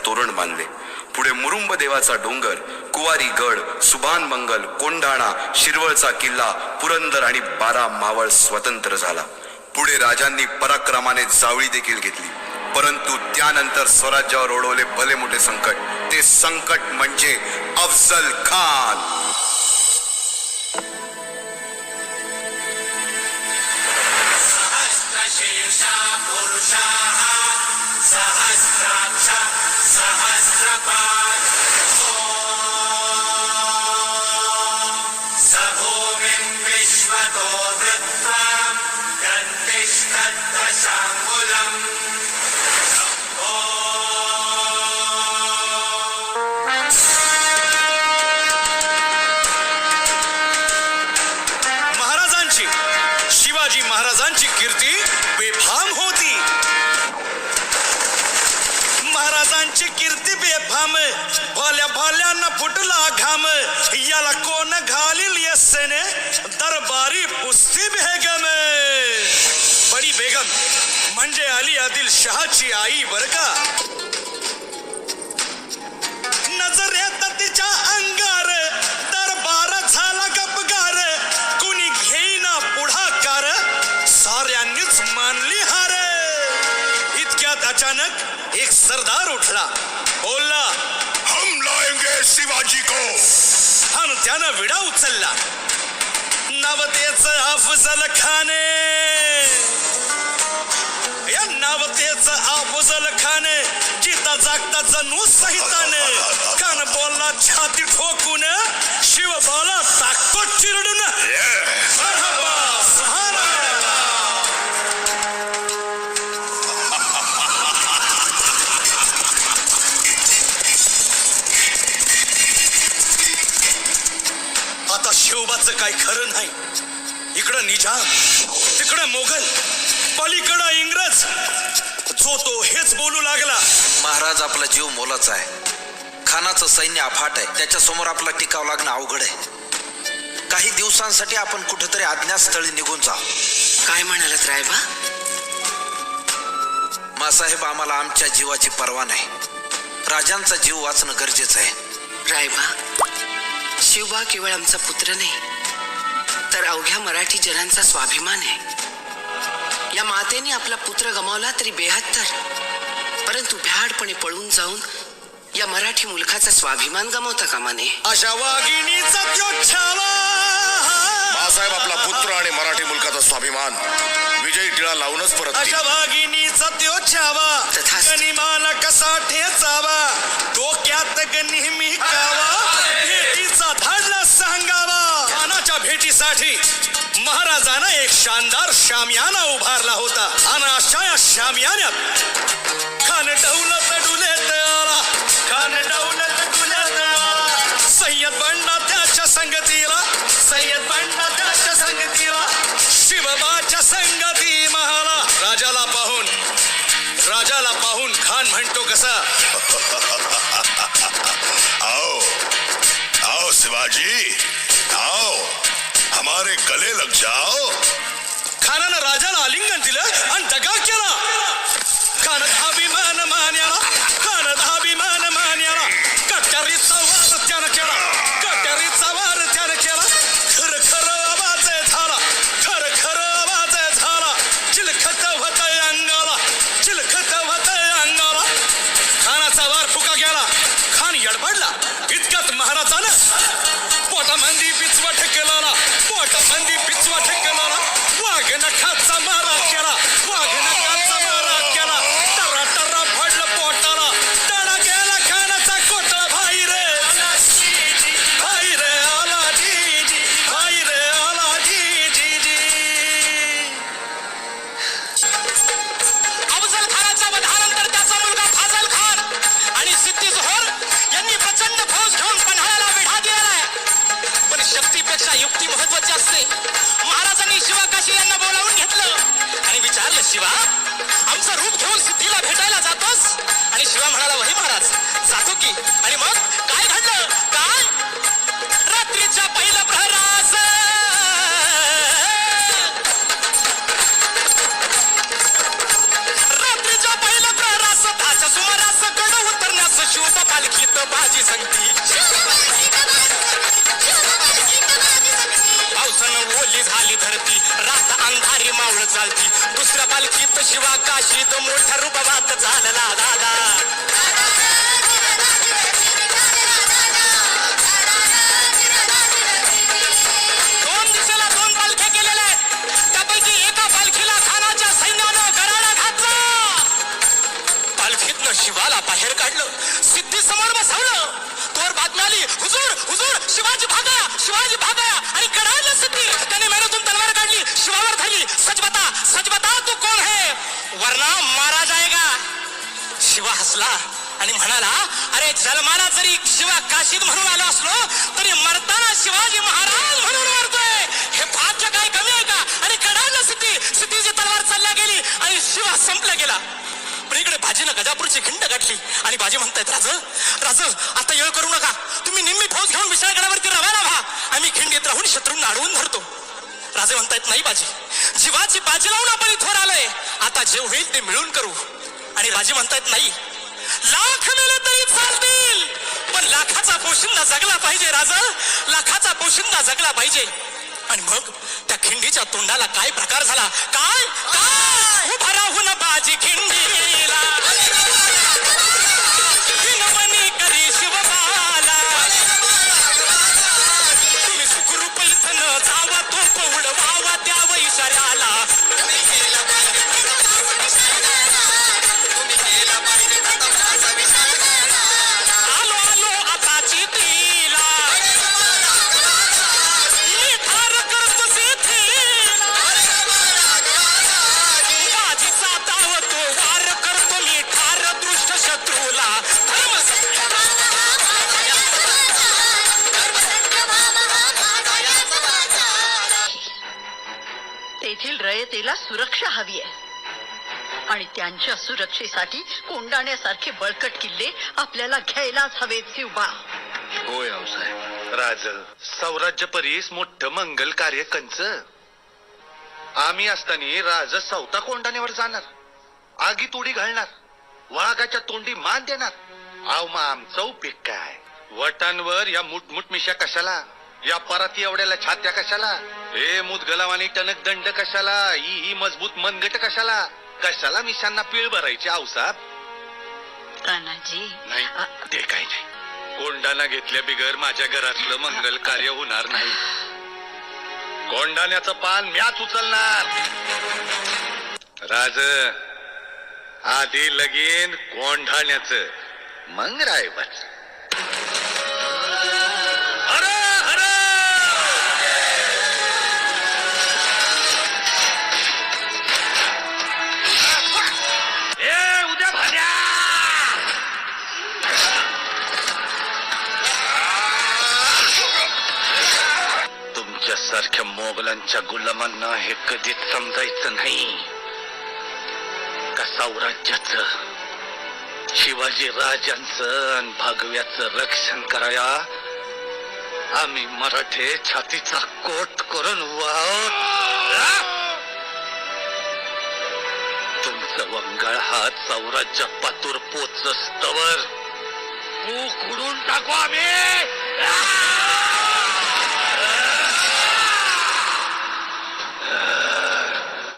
तोरण बांधले. पुढे मुरुंब देवाचा डोंगर, कुवारी गड, सुभान मंगल, कोंढाणा, शिरवळचा किल्ला, पुरंदर आणि 12 मावळ स्वतंत्र झाला. पुढे राजांनी पराक्रमाने जावळी देखील घेतली. परंतु त्यानंतर स्वराज्यावर ओढवले भले मोठे संकट. ते संकट म्हणजे अफजल खान. शिवाजी महाराजांची कीर्ती बेफाम होती. महाराजांची कीर्ती बेफाम, भल्या भल्यांना फुटला घाम. याला कोण घालील यस्सेने, दरबारी पुस्ती बेगम. बडी बेगम म्हणजे अली आदिल शहाची आई बर का. नजरेत तिच्या अंगार दरबार झाला गपगार. कुणी घेईना पुढाकार, साऱ्यांनीच मानली हार. इतक्यात अचानक एक सरदार उठला, बोलला, हम लाएंगे शिवाजी को. आणि त्यानं विडा उचलला. नाव त्याच अफजल खान. या नाव त्याच अफजल खान. जिता जागता जणू सहिताने. कान बोलला छाती ठोकून, शिव बोला टाकतो चिरडून. आता शिवबाचं काय खरं नाही. इकडं निजाम, तिकडं मोगल, पलीकडं इंग्रज. जो तो हेच बोलू लागला. महाराज आपला जीव मोलाचा आहे. खानाचं सैन्य अफाट आहे. त्याच्या समोर आपला टिकाव लागणं अवघड आहे. काही दिवसांसाठी आपण कुठेतरी अज्ञातस्थळी निघून जाऊ. काय म्हणालात रायबा? मासाहेब, आम्हाला आमच्या जीवाची पर्वा नाही. राजांचा जीव वाचणं गरजेचं आहे. रायबा, शिवबा केवळ आमचा पुत्र नाही, तर अवघ्या मराठी जनांचा स्वाभिमान आहे. या मातेने आपला पुत्र गमावला तरी 72, परंतु भ्याडपणे पळून जाऊन या मराठी मुलखाचा स्वाभिमान गमावता कामा नये. अशा वाघिणीचा त्यो छावा. बाळासाहेब आपला पुत्र आणि मराठी मुलकाचा स्वाभिमान विजयी टिळा लावूनच परत. अशा वाघिणीचा त्यो छावा. तथास्तु. गनिमाला कसा ठेचावा, डोक्यात नेहमी कावा. भेटीचा धाडला सांगावा. खानाच्या भेटीसाठी महाराजानं एक शानदार शामियाना उभारला होता. आणि अशा या शामियान्यात खान डौलत डुलेत आला. खान डौलत डुलेत आला. सय्यद बंडा त्याच्या संगतीला. सय्यद बंडा त्याच्या संगतीला. शिवबाच्या संगती महाला. राजाला पाहून खान म्हणतो कसा, आओ आओ शिवाजी, आओ हमारे गले लग जाओ. खानानं राजाला आलिंगन दिलं आणि दगा केला. खानात अभिमान मान्याला. खानात अभिमान मान्याला. कट्यारीचा वार त्यानं केला. कट्यारीचा वार त्यानं केला. खर खर आवाज झाला. खर खर आवाज झाला. चिलखत होत अंगाला. चिलखत होत अंगाला. खानाचा वार फुका गेला. खान यडबडला. इतक्यात महाराजानं पोटामंदी पिचवट केला. पोटामंदी पिचवट केला. वाघ नखाचा मारा केला. वाघ नखाचा मारा केला. टरा टरा फडलं पोटाला. टळा गेला खानाचा कोटळा. भाई रे भाई रे आला जी जी. भाई रे आला जी जी जी. अफजल खानाच्या वधानंतर त्याचा मुलगा फाजल खान आणि सिद्दी जोहर यांनी प्रचंड फौज घेऊन पन्हाळ्याला वेढा दिलेला आहे. पण शक्तीपेक्षा युक्ती महत्वाची असते. महाराजांनी शिवाकाशी यांना बोलावून घेतलं आणि विचारलं, शिवा आमचं रूप घेऊन सिद्धीला भेटायला जातोस? आणि शिवा म्हणाला, वही महाराज जातो की. आणि मग काय घडलं? काय रात्रीच्या पहिलं प्रहरास रात्रीच्या पहिल्या प्रहरास 10च्या सुमारास गड उतरण्यास मोठ्या रुबाबात झालेला दादा. दोन दिशेला दोन पालख्या केलेल्या आहेत. त्यापैकी एका पालखीला खानाच्या सैन्यानं गराडा घातला. पालखीतनं शिवाला बाहेर काढलं, सिद्धी समोर बसवलं. तोवर बातमी आली, हुजूर हुजूर शिवाजी भागाया, शिवाजी भागाया. आणि कडाडलं सिद्धी. त्याने मेहनतून तलवार काढली, शिवावर धरली. सच बता तू कोण है, वरना मारा जाएगा. शिवा हसला आणि म्हणाला, अरे जन्माला जरी शिवा काशीद म्हणून आलो असलो तरी मरताना शिवाजी महाराज म्हणून मरतोय. हे भाग्य काय कमी आहे का. आणि कडाडलं सिद्धीची तलवार चालल्या गेली आणि शिवा संपला गेला. पण इकडे बाजीनं गजापूरची खिंड गाठली आणि बाजी म्हणतायत, राज आता येळ करू नका. तुम्ही निम्मी फौज घेऊन विशाळगडावरती रवाना व्हा. आम्ही खिंडीत राहून शत्रूंना अडवून धरतो. राजे म्हणतायत, नाही बाजी, जीवाची बाजी लावून आपण इथवर आलोय. आता जे होईल ते मिळून करू. आणि राजे म्हणतायत, नाही, लाख मेले तरी चालतील, पण लाखाचा पोशिंदा जगला पाहिजे. लाखाचा पोशिंदा जगला पाहिजे. आणि मग त्या खिंडीच्या तोंडाला काय प्रकार झाला. काय उभा राहून बाजी खिंडीला विनवणी करी शिवबाला. तुम्ही सुखरूप इथं न जावा, तो उडवावा त्या इशाऱ्याला. आलो आताची तीला, मी ठार करतो सिद्धीला. बाजीचा धावतो वार करतो मी ठार दृष्ट शत्रूला. तेथील रयतेला सुरक्षा हवी आहे आणि त्यांच्या सुरक्षेसाठी कोंडाण्यासारखे बळकट किल्ले आपल्याला घ्यायलाच हवेत. शिवबा, होय आऊसाहेब. राज सौराज्य परीस मोठं मंगल कार्य कंच. आम्ही असताना राज सौता कोंडाण्यावर जाणार, आगीत उडी घालणार, वाघाच्या तोंडी मान देणार. आव मग आमचं उपयोग काय. वटांवर या मुठमुठ मिशा कशाला, या पराती एवढ्याला छात्या कशाला, हे मुदगलावानी टणक दंड कशाला, ही मजबूत मनगट कशाला मिशांना पीळ भरायची. आऊसाहेब तानाजी, नाही, ते काही नाही. कोंडाणा घेतल्या बिगर माझ्या घरातलं मंगल कार्य होणार नाही. कोंडाण्याचं पान म्याच उचलणार. राज आधी लगीन कोंढाण्याचं, मग रायबाच. उद्या भाड्या तुमच्यासारख्या मोगलांच्या गुलामांना हे कधीच समजायचं नाही का साम्राज्याचं, शिवाजी राजांचं आणि भगव्याचं रक्षण कराया आम्ही मराठे छातीचा कोट करून तुमचं वंगाळ हात साम्राज्य पातूर पोचस्तवर उकडून टाकू आम्ही.